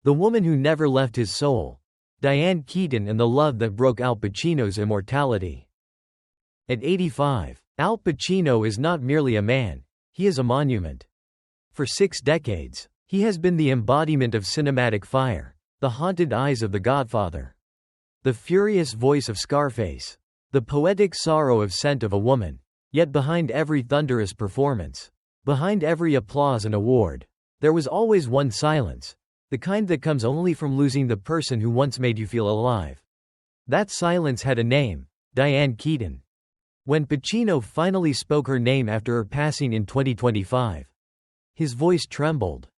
The woman who never left his soul. Diane Keaton and the love that broke Al Pacino's immortality. At 85, Al Pacino is not merely a man, he is a monument. For 6 decades, he has been the embodiment of cinematic fire, the haunted eyes of The Godfather, the furious voice of Scarface, the poetic sorrow of Scent of a Woman. Yet behind every thunderous performance, behind every applause and award, there was always one silence, the kind that comes only from losing the person who once made you feel alive. That silence had a name: Diane Keaton. When Pacino finally spoke her name after her passing in 2025, his voice trembled.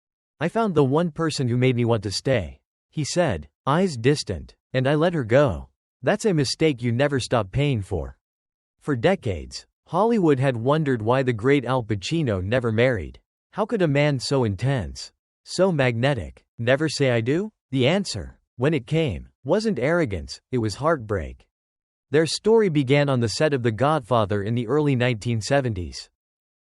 "I found the one person who made me want to stay," he said, eyes distant, "and I let her go. That's a mistake you never stop paying for." For decades, Hollywood had wondered why the great Al Pacino never married. How could a man so intense, so magnetic, never say I do? The answer, when it came, wasn't arrogance, it was heartbreak. Their story began on the set of The Godfather in the early 1970s.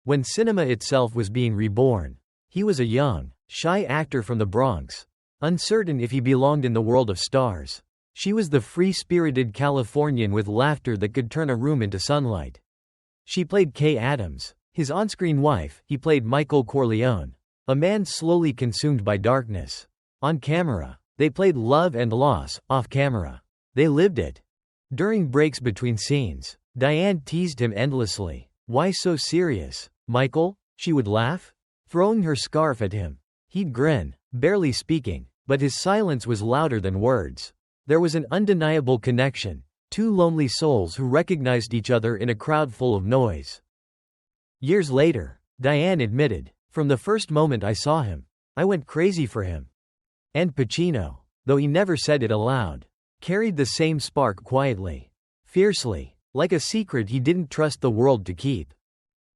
When cinema itself was being reborn, he was a young, shy actor from the Bronx, uncertain if he belonged in the world of stars. She was the free-spirited Californian with laughter that could turn a room into sunlight. She played Kay Adams, his on-screen wife. He played Michael Corleone, a man slowly consumed by darkness. On camera, they played love and loss. Off camera, they lived it. During breaks between scenes, Diane teased him endlessly. "Why so serious, Michael?" she would laugh, throwing her scarf at him. He'd grin, barely speaking, but his silence was louder than words. There was an undeniable connection, two lonely souls who recognized each other in a crowd full of noise. Years later, Diane admitted, "From the first moment I saw him, I went crazy for him." And Pacino, though he never said it aloud, carried the same spark quietly, fiercely, like a secret he didn't trust the world to keep.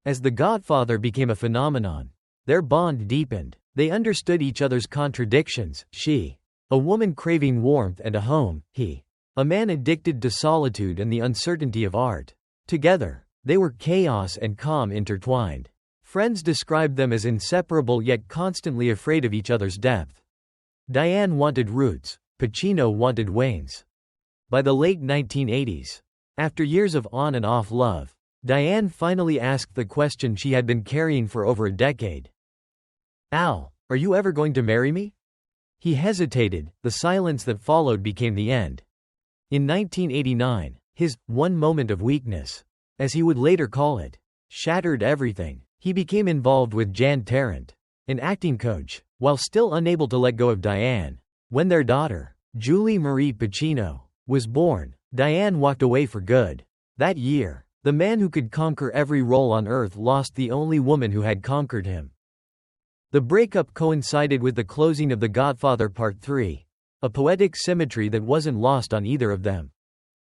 As The Godfather became a phenomenon, their bond deepened. They understood each other's contradictions. She, a woman craving warmth and a home; he, a man addicted to solitude and the uncertainty of art. Together, they were chaos and calm intertwined. Friends described them as inseparable yet constantly afraid of each other's depth. Diane wanted roots, Pacino wanted wings. By the late 1980s, after years of on and off love, Diane finally asked the question she had been carrying for over a decade. "Al, are you ever going to marry me?" He hesitated. The silence that followed became the end. In 1989, his one moment of weakness, as he would later call it, shattered everything. He became involved with Jan Tarrant, an acting coach, while still unable to let go of Diane. When their daughter, Julie Marie Pacino, was born, Diane walked away for good. That year, the man who could conquer every role on earth lost the only woman who had conquered him. The breakup coincided with the closing of The Godfather Part 3, a poetic symmetry that wasn't lost on either of them.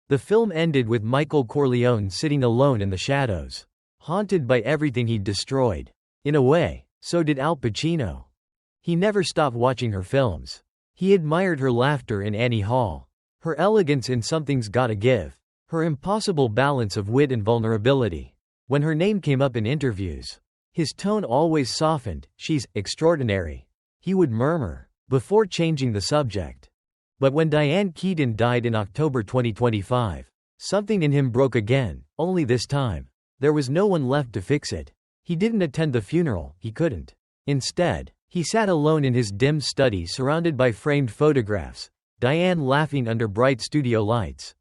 The film ended with Michael Corleone sitting alone in the shadows, haunted by everything he'd destroyed. In a way, so did Al Pacino. He never stopped watching her films. He admired her laughter in Annie Hall, her elegance in Something's Gotta Give, her impossible balance of wit and vulnerability. When her name came up in interviews, his tone always softened. "She's extraordinary," he would murmur, before changing the subject. But when Diane Keaton died in October 2025, something in him broke again, only this time, there was no one left to fix it. He didn't attend the funeral, he couldn't. Instead, he sat alone in his dim study surrounded by framed photographs, Diane laughing under bright studio lights,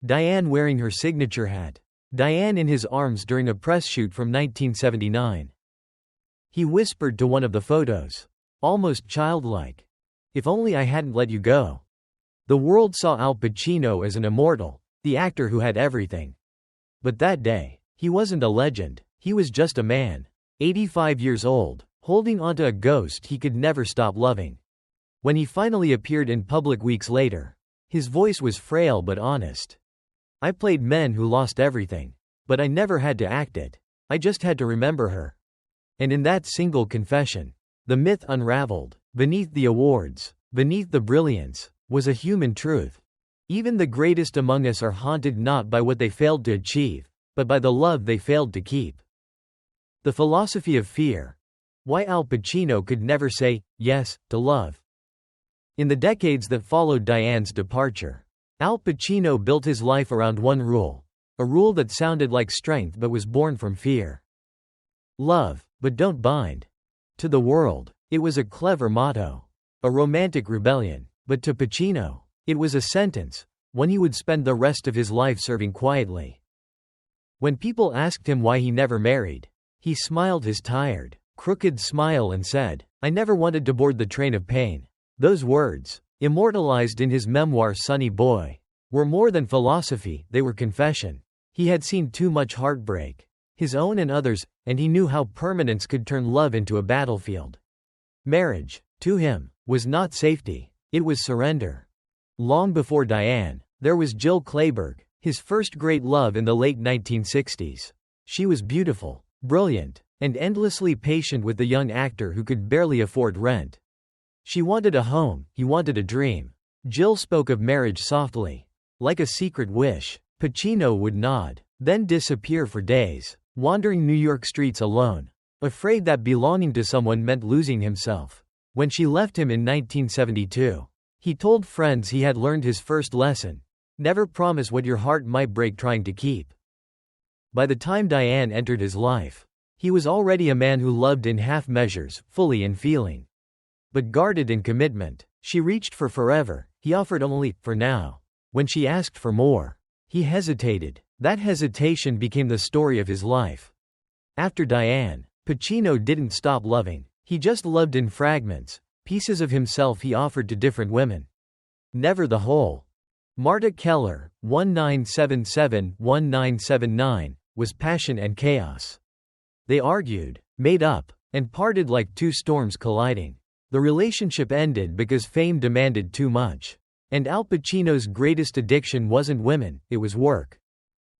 Diane wearing her signature hat, Diane in his arms during a press shoot from 1979. He whispered to one of the photos, almost childlike, "If only I hadn't let you go." The world saw Al Pacino as an immortal, the actor who had everything. But that day, he wasn't a legend, he was just a man, 85 years old, holding onto a ghost he could never stop loving. When he finally appeared in public weeks later, his voice was frail but honest. "I played men who lost everything. But I never had to act it. I just had to remember her." And in that single confession, the myth unraveled. Beneath the awards, beneath the brilliance, was a human truth. Even the greatest among us are haunted not by what they failed to achieve, but by the love they failed to keep. The philosophy of fear. Why Al Pacino could never say yes to love. In the decades that followed Diane's departure, Al Pacino built his life around one rule, a rule that sounded like strength but was born from fear. Love, but don't bind to the world. It was a clever motto, a romantic rebellion, but to Pacino, it was a sentence, one he would spend the rest of his life serving quietly. When people asked him why he never married, he smiled his tired, crooked smile and said, "I never wanted to board the train of pain." Those words, immortalized in his memoir Sonny Boy, were more than philosophy, they were confession. He had seen too much heartbreak, his own and others, and he knew how permanence could turn love into a battlefield. Marriage, to him, was not safety, it was surrender. Long before Diane, there was Jill Clayburgh, his first great love in the late 1960s. She was beautiful, brilliant, and endlessly patient with the young actor who could barely afford rent. She wanted a home, he wanted a dream. Jill spoke of marriage softly, like a secret wish. Pacino would nod, then disappear for days, wandering New York streets alone, afraid that belonging to someone meant losing himself. When she left him in 1972, he told friends he had learned his first lesson: never promise what your heart might break trying to keep. By the time Diane entered his life, he was already a man who loved in half measures, fully in feeling, but guarded in commitment. She reached for forever, he offered only for now. When she asked for more, he hesitated. That hesitation became the story of his life. After Diane, Pacino didn't stop loving, he just loved in fragments, pieces of himself he offered to different women. Never the whole. Marta Keller, 1977-1979, was passion and chaos. They argued, made up, and parted like two storms colliding. The relationship ended because fame demanded too much. And Al Pacino's greatest addiction wasn't women, it was work.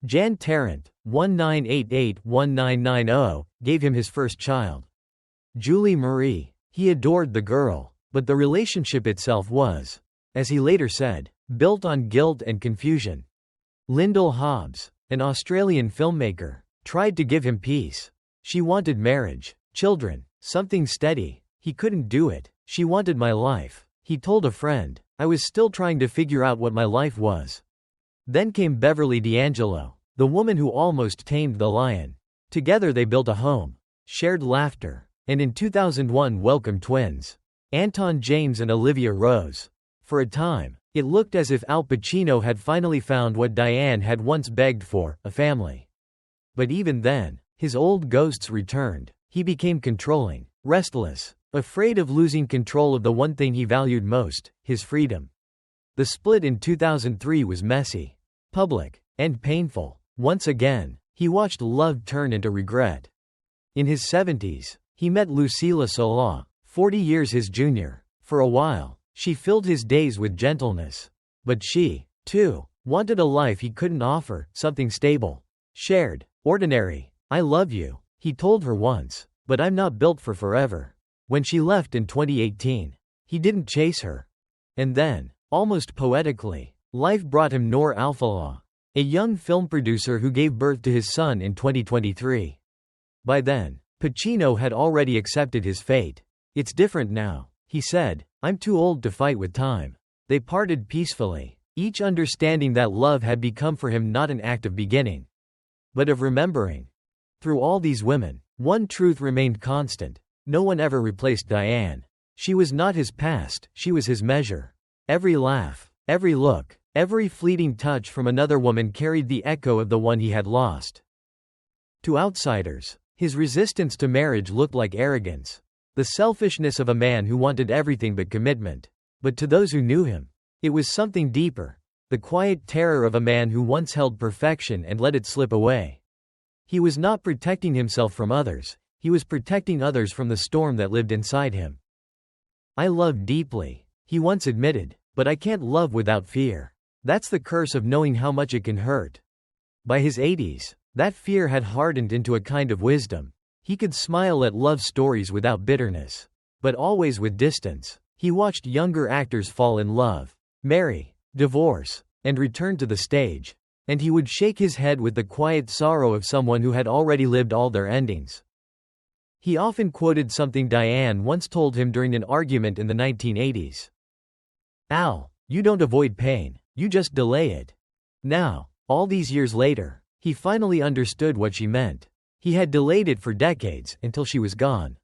Jan Tarrant, 1988-1990, gave him his first child. Julie Marie, he adored the girl, but the relationship itself was, as he later said, built on guilt and confusion. Lyndall Hobbs, an Australian filmmaker, tried to give him peace. She wanted marriage, children, something steady. He couldn't do it. She wanted my life. He told a friend, I was still trying to figure out what my life was. Then came Beverly D'Angelo, the woman who almost tamed the lion. Together they built a home, shared laughter, and in 2001 welcomed twins, Anton James and Olivia Rose. For a time, it looked as if Al Pacino had finally found what Diane had once begged for, a family. But even then, his old ghosts returned. He became controlling, restless, afraid of losing control of the one thing he valued most, his freedom. The split in 2003 was messy, public, and painful. Once again, he watched love turn into regret. In his 70s, he met Lucila Solá, 40 years his junior. For a while, she filled his days with gentleness. But she, too, wanted a life he couldn't offer, something stable, shared, ordinary. I love you, he told her once, but I'm not built for forever. When she left in 2018, he didn't chase her. And then, almost poetically, life brought him Noor Alfallah, a young film producer who gave birth to his son in 2023. By then, Pacino had already accepted his fate. It's different now, he said, I'm too old to fight with time. They parted peacefully, each understanding that love had become for him not an act of beginning, but of remembering. Through all these women, one truth remained constant. No one ever replaced Diane. She was not his past, she was his measure. Every laugh, every look, every fleeting touch from another woman carried the echo of the one he had lost. To outsiders, his resistance to marriage looked like arrogance, the selfishness of a man who wanted everything but commitment. But to those who knew him, it was something deeper, the quiet terror of a man who once held perfection and let it slip away. He was not protecting himself from others. He was protecting others from the storm that lived inside him. I love deeply, he once admitted, but I can't love without fear. That's the curse of knowing how much it can hurt. By his 80s, that fear had hardened into a kind of wisdom. He could smile at love stories without bitterness, but always with distance. He watched younger actors fall in love, marry, divorce, and return to the stage, and he would shake his head with the quiet sorrow of someone who had already lived all their endings. He often quoted something Diane once told him during an argument in the 1980s. Al, you don't avoid pain, you just delay it. Now, all these years later, he finally understood what she meant. He had delayed it for decades, until she was gone.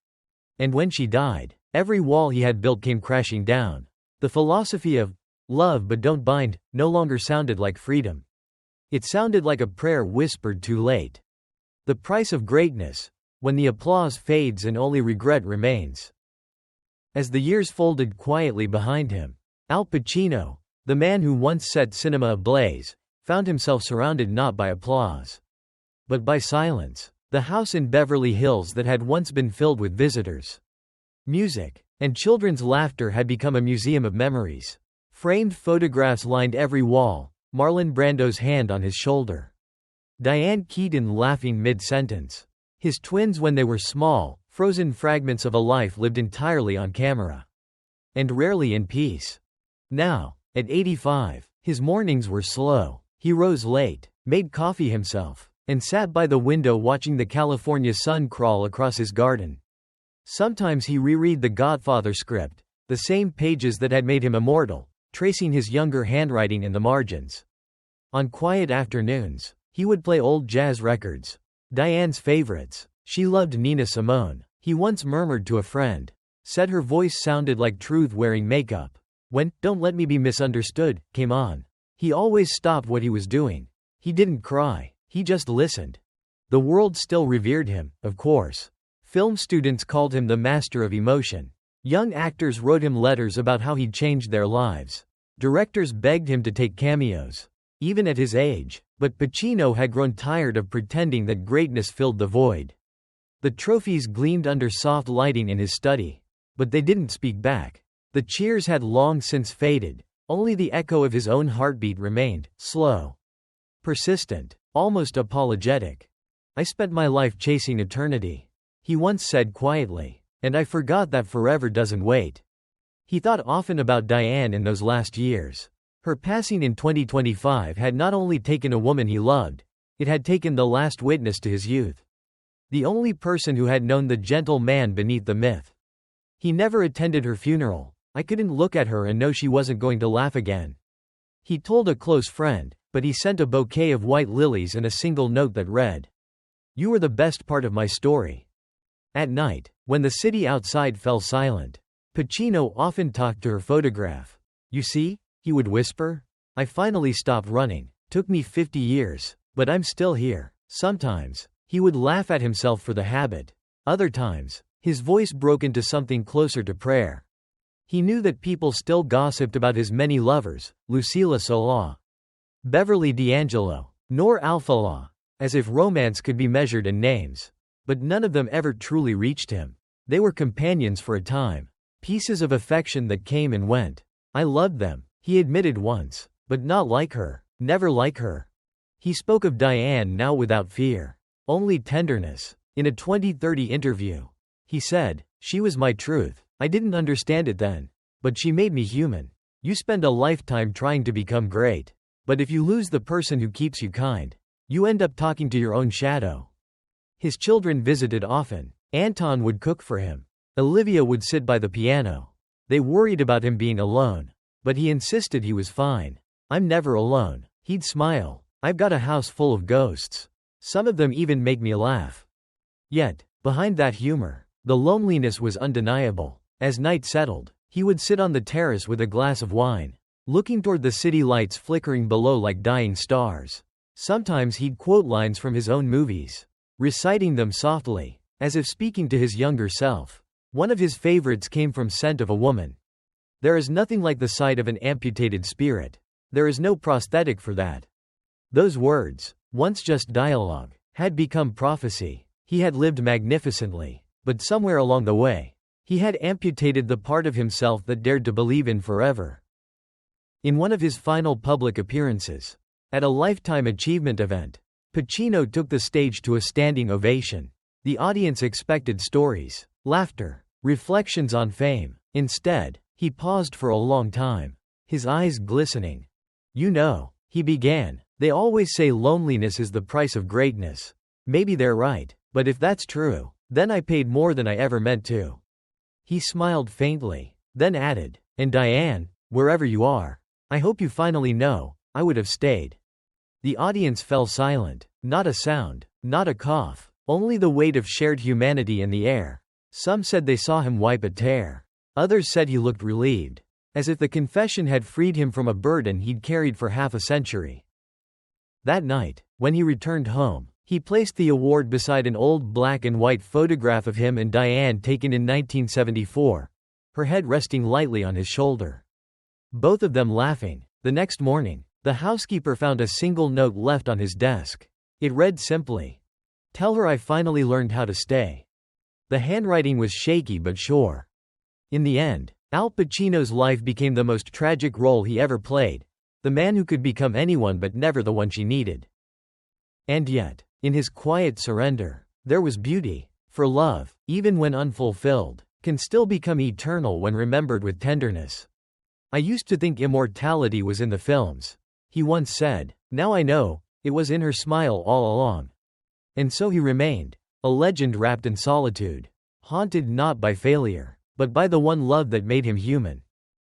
And when she died, every wall he had built came crashing down. The philosophy of love but don't bind no longer sounded like freedom. It sounded like a prayer whispered too late. The price of greatness, when the applause fades and only regret remains. As the years folded quietly behind him, Al Pacino, the man who once set cinema ablaze, found himself surrounded not by applause, but by silence. The house in Beverly Hills that had once been filled with visitors, music, and children's laughter had become a museum of memories. Framed photographs lined every wall, Marlon Brando's hand on his shoulder, Diane Keaton laughing mid-sentence, his twins when they were small, frozen fragments of a life lived entirely on camera, and rarely in peace. Now, at 85, his mornings were slow. He rose late, made coffee himself, and sat by the window watching the California sun crawl across his garden. Sometimes he reread the Godfather script, the same pages that had made him immortal, tracing his younger handwriting in the margins. On quiet afternoons, he would play old jazz records, Diane's favorites. She loved Nina Simone, he once murmured to a friend. Said her voice sounded like truth wearing makeup. When "Don't Let Me Be Misunderstood" came on, he always stopped what he was doing. He didn't cry. He just listened. The world still revered him, of course. Film students called him the master of emotion. Young actors wrote him letters about how he'd changed their lives. Directors begged him to take cameos, even at his age, but Pacino had grown tired of pretending that greatness filled the void. The trophies gleamed under soft lighting in his study, but they didn't speak back. The cheers had long since faded, only the echo of his own heartbeat remained, slow, persistent, almost apologetic. I spent my life chasing eternity, he once said quietly, and I forgot that forever doesn't wait. He thought often about Diane in those last years. Her passing in 2025 had not only taken a woman he loved, it had taken the last witness to his youth. The only person who had known the gentle man beneath the myth. He never attended her funeral. I couldn't look at her and know she wasn't going to laugh again. He told a close friend, but he sent a bouquet of white lilies and a single note that read, "You were the best part of my story." At night, when the city outside fell silent, Pacino often talked to her photograph. "You see," he would whisper, "I finally stopped running. Took me 50 years, but I'm still here." Sometimes, he would laugh at himself for the habit. Other times, his voice broke into something closer to prayer. He knew that people still gossiped about his many lovers, Lucilla Sola, Beverly D'Angelo, nor Alfala, as if romance could be measured in names. But none of them ever truly reached him. They were companions for a time, pieces of affection that came and went. "I loved them," he admitted once, "but not like her, never like her." He spoke of Diane now without fear, only tenderness. In a 2030 interview, he said, "She was my truth. I didn't understand it then, but she made me human." You spend a lifetime trying to become great, but if you lose the person who keeps you kind, you end up talking to your own shadow. His children visited often. Anton would cook for him. Olivia would sit by the piano. They worried about him being alone, but he insisted he was fine. "I'm never alone," he'd smile. "I've got a house full of ghosts. Some of them even make me laugh." Yet, behind that humor, the loneliness was undeniable. As night settled, he would sit on the terrace with a glass of wine, looking toward the city lights flickering below like dying stars. Sometimes he'd quote lines from his own movies, reciting them softly, as if speaking to his younger self. One of his favorites came from Scent of a Woman. "There is nothing like the sight of an amputated spirit. There is no prosthetic for that." Those words, once just dialogue, had become prophecy. He had lived magnificently, but somewhere along the way, he had amputated the part of himself that dared to believe in forever. In one of his final public appearances, at a Lifetime Achievement event, Pacino took the stage to a standing ovation. The audience expected stories, laughter, reflections on fame. Instead, he paused for a long time, his eyes glistening. "You know," he began, "they always say loneliness is the price of greatness. Maybe they're right, but if that's true, then I paid more than I ever meant to." He smiled faintly, then added, "And Diane, wherever you are. I hope you finally know. I would have stayed." The audience fell silent. Not a sound, not a cough, only the weight of shared humanity in the air. Some said they saw him wipe a tear. Others said he looked relieved, as if the confession had freed him from a burden he'd carried for half a century. That night, when he returned home, he placed the award beside an old black and white photograph of him and Diane taken in 1974, her head resting lightly on his shoulder. Both of them laughing. The next morning, the housekeeper found a single note left on his desk. It read simply, "Tell her I finally learned how to stay." The handwriting was shaky but sure. In the end, Al Pacino's life became the most tragic role he ever played, the man who could become anyone but never the one she needed. And yet, in his quiet surrender, there was beauty. For love, even when unfulfilled, can still become eternal when remembered with tenderness. "I used to think immortality was in the films," he once said. "Now I know, it was in her smile all along." And so he remained, a legend wrapped in solitude, haunted not by failure, but by the one love that made him human.